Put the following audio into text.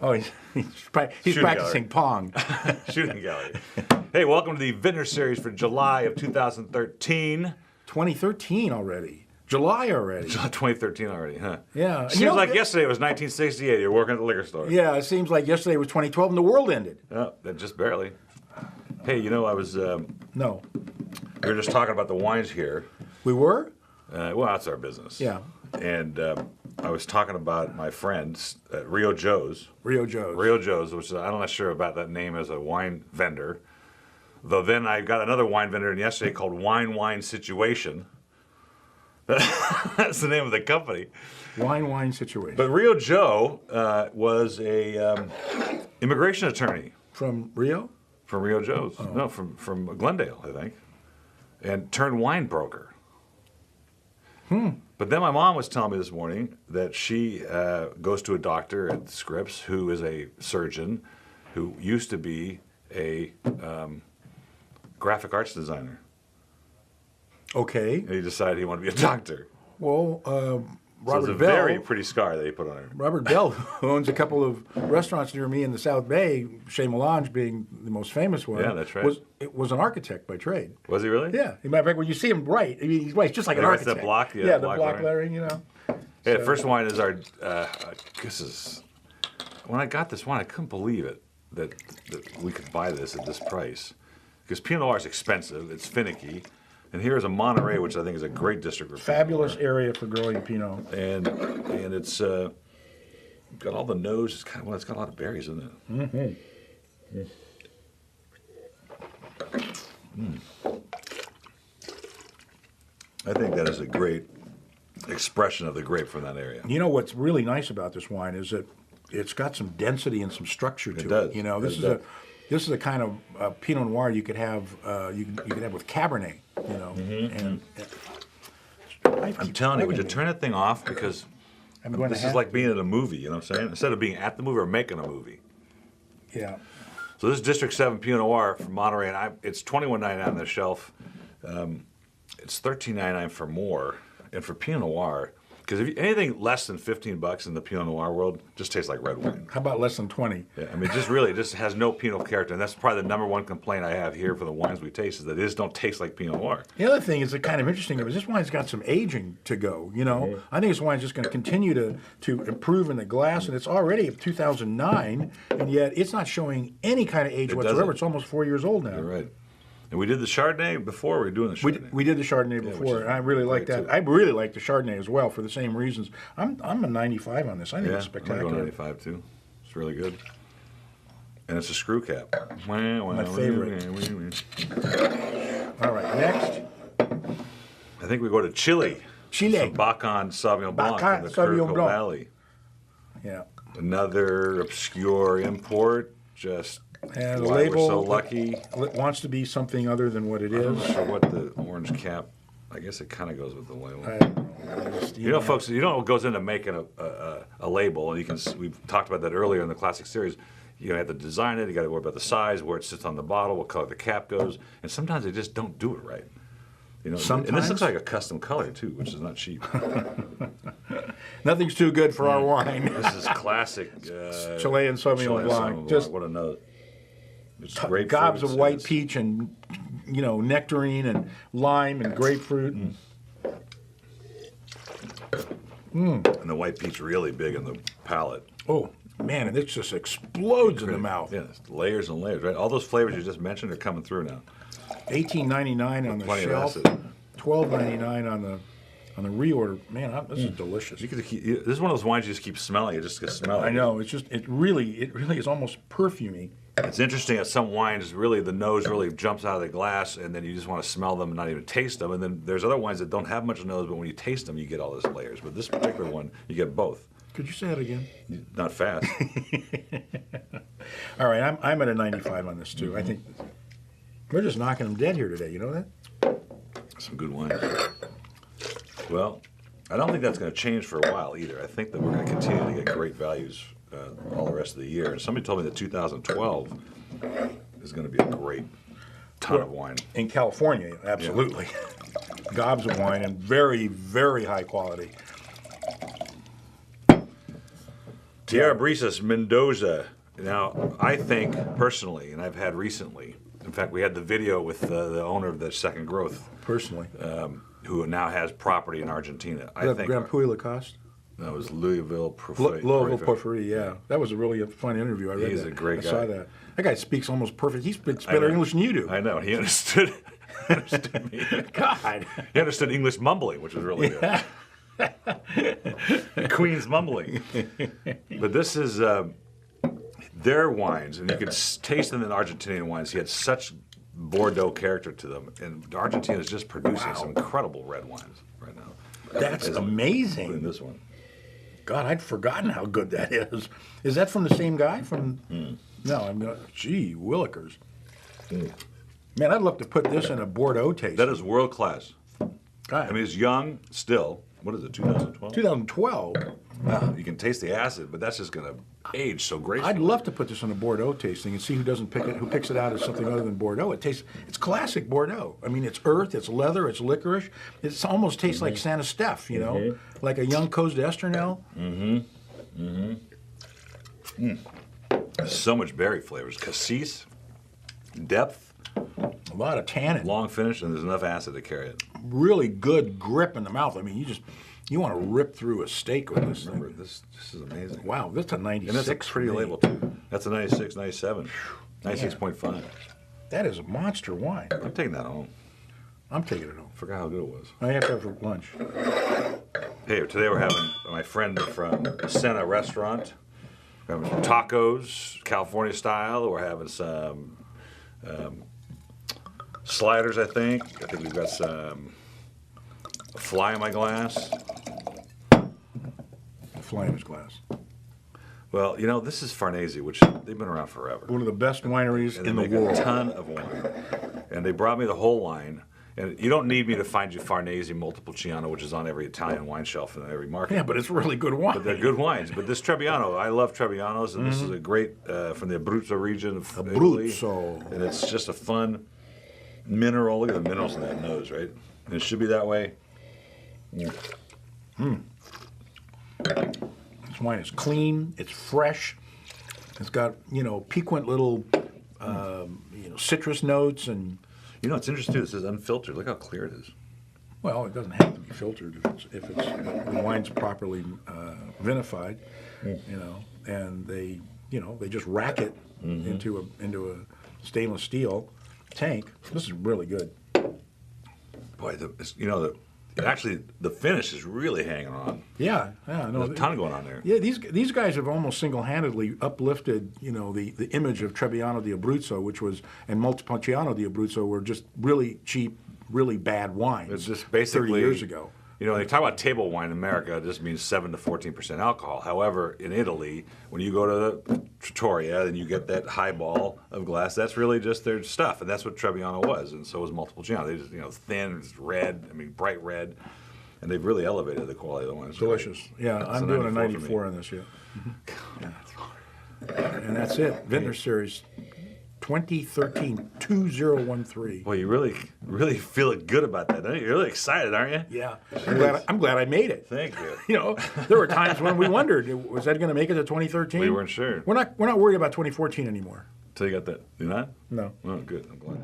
Oh, he's Shooting practicing Pong. Shooting gallery. Hey, welcome to the Vintners Series for July of 2013. 2013 already. July already. 2013 already, huh? Yeah. Seems like yesterday was 1968. You're working at the liquor store. Yeah, it seems like yesterday was 2012 and the world ended. Oh, just barely. Hey, I was... No. We were just talking about the wines here. We were? Well, that's our business. Yeah. And I was talking about my friends at Rio Joe's. Rio Joe's. Rio Joe's, which I'm not sure about that name as a wine vendor. Though then I got another wine vendor in yesterday called Wine Situation. That's the name of the company. Wine Situation. But Rio Joe was a immigration attorney. From Rio? From Rio Joe's. Oh. No, from Glendale, I think. And turned wine broker. But then my mom was telling me this morning that she goes to a doctor at Scripps who is a surgeon who used to be a graphic arts designer. Okay. And he decided he wanted to be a doctor. Well, So Robert it's a Bell. very pretty scar that he put on her. Robert Bell, who owns a couple of restaurants near me in the South Bay, Chez Melange being the most famous one. Yeah, that's right. Was an architect by trade. Was he really? Yeah. As a matter of fact, when you see him write, I mean, he's just like an He writes architect. that block? Yeah, Yeah, the block block lettering, Hey, the first wine is our. This is. When I got this wine, I couldn't believe it that we could buy this at this price, because Pinot Noir is expensive. It's finicky, and here is a Monterey, which I think is a great district for Fabulous Pinot area for growing Pinot. Noir. And it's got all the nose. It's it's got a lot of berries in it. Mm-hmm. I think that is a great expression of the grape from that area. You know what's really nice about this wine is that it's got some density and some structure to it. does. This is a kind of Pinot Noir you could have you could have with Cabernet. And I'm telling you, would you turn that thing off, because this is like being at a movie. You know what I'm saying? Instead of being at the movie or making a movie. Yeah. So this is District 7 Pinot Noir from Monterey, and it's $21.99 on the shelf. It's $13.99 for more, and for Pinot Noir, because if anything less than $15 in the Pinot Noir world just tastes like red wine. How about less than 20? Yeah, I mean, it just has no Pinot character, and that's probably the number one complaint I have here for the wines we taste, is that they just don't taste like Pinot Noir. The other thing is kind of interesting is this wine's got some aging to go. I think this wine's just going to continue to improve in the glass, and it's already of 2009, and yet it's not showing any kind of age whatsoever. doesn't. It's almost 4 years old now. You're right. And we did the Chardonnay before. We were doing the Chardonnay. We did the Chardonnay before, and I really like that. too. I really like the Chardonnay as well for the same reasons. I'm a 95 on this. I think it's I'm spectacular. going 95 too. It's really good. And it's a screw cap. My favorite. All right, next. I think we go to Chile. Chile. Some Bacan Sauvignon Blanc Bacan from the Sauvignon Curacao Blanc. Valley. Yeah. Another obscure import. Just And the why label we're so lucky. wants to be something other than what it I'm is. not sure what the orange cap. I guess it kind of goes with the label. Folks, you know what goes into making a label, and we've talked about that earlier in the classic series. You have to design it. You got to worry about the size, where it sits on the bottle, what color the cap goes, and sometimes they just don't do it right. Sometimes. And this looks like a custom color too, which is not cheap. Nothing's too good for our wine. This is classic Chilean Sauvignon Blanc. Just what a note. It's gobs of white peach and nectarine and lime and grapefruit. And the white peach really big in the palate. Oh man, and it just explodes in the mouth. Yeah, it's layers and layers, right? All those flavors you just mentioned are coming through now. $18.99 on the Plenty of shelf. acid. $12.99 on the reorder. Man, this is delicious. This is one of those wines you just keep smelling. You just smell it. I know. It really is almost perfumey. It's interesting that some wines really, the nose really jumps out of the glass, and then you just want to smell them and not even taste them. And then there's other wines that don't have much nose, but when you taste them, you get all those layers. But this particular one, you get both. Could you say that again? Not fast. All right, I'm at a 95 on this too. I think we're just knocking them dead here today. You know that? Some good wine. Well, I don't think that's going to change for a while either. I think that we're going to continue to get great values all the rest of the year. And somebody told me that 2012 is going to be a great ton of wine. In California, absolutely. Yeah. Gobs of wine and very, very high quality. Tierra Brisas Mendoza. Now, I think personally, and I've had recently, in fact, we had the video with the owner of the Second Growth, Personally. who now has property in Argentina. I think Grand Puy Lacoste? that was Louisville Porphyry. Louisville Porphyry, yeah. That was a really fun interview. I read He's that. a great guy. I saw that. That guy speaks almost perfect. He speaks better English than you do. I know. He understood, understood me. God. He understood English mumbling, which was really good. Queen's mumbling. But this is their wines, and you could taste them in the Argentinian wines. He had such Bordeaux character to them, and Argentina is just producing some incredible red wines right now. That's amazing. Including this one. God, I'd forgotten how good that is. Is that from the same guy? No, I'm not. Gee, Willikers. Man, I'd love to put this in a Bordeaux taste. That is world class. God. I mean, it's young still. What is it, 2012? 2012. You can taste the acid, but that's just going to age so gracefully. I'd love to put this in a Bordeaux tasting and see who doesn't pick it, who picks it out as something other than Bordeaux. It's classic Bordeaux. I mean, it's earth, it's leather, it's licorice. It almost tastes like Santa Steph, you know, like a young Côte d'Esternel. So much berry flavors. Cassis, depth, A lot of tannin. long finish, and there's enough acid to carry it. Really good grip in the mouth. I mean, you want to rip through a steak with this Remember, thing. this is amazing. Wow, that's a 96. And that's a pretty for me. label, too. That's a 96, 97, 96.5. That is a monster wine. I'm taking that home. I'm taking it home. Forgot how good it was. I have to have for lunch. Hey, today we're having my friend from Senna Restaurant. We're having some tacos, California style. We're having some sliders, I think. I think we've got some a fly in my glass. Fly in his glass. Well, you know, this is Farnese, which they've been around forever. One of the best wineries And in they the make world. a ton of wine. And they brought me the whole line. And you don't need me to find you Farnese Montepulciano, which is on every Italian wine shelf in every market. Yeah, but it's really good wine. But they're good wines. But this Trebbiano, I love Trebbianos, and this is a great from the Abruzzo region of Italy. Abruzzo. And it's just a fun mineral. Look at the minerals in that nose, right? And it should be that way. This wine is clean. It's fresh. It's got piquant little citrus notes and. You know, it's interesting too. It says unfiltered. Look how clear it is. Well, it doesn't have to be filtered if the wine's properly vinified, and they just rack it into a stainless steel tank. This is really good. Boy, actually the finish is really hanging on. Yeah, no, There's a ton going on there. Yeah, these guys have almost single-handedly uplifted, the image of Trebbiano di Abruzzo, and Montepulciano di Abruzzo were just really cheap, really bad wines. It's just basically 30 years ago. They talk about table wine in America. It just means 7 to 14% alcohol. However, in Italy, when you go to the trattoria and you get that highball of glass, that's really just their stuff, and that's what Trebbiano was, and so was Montepulciano. They just, thin, red, bright red, and they've really elevated the quality of the wines. Delicious. Yeah, I'm doing a 94 on this, yeah. And that's it. Vintners Series 2013 2013. Boy, you really feel good about that, don't you? You're really excited, aren't you? Yeah, I'm glad I made it. Thank you. There were times when we wondered, was that going to make it to 2013? We weren't sure. We're not worried about 2014 anymore. So you got that? You're not? No. Oh, good. I'm glad.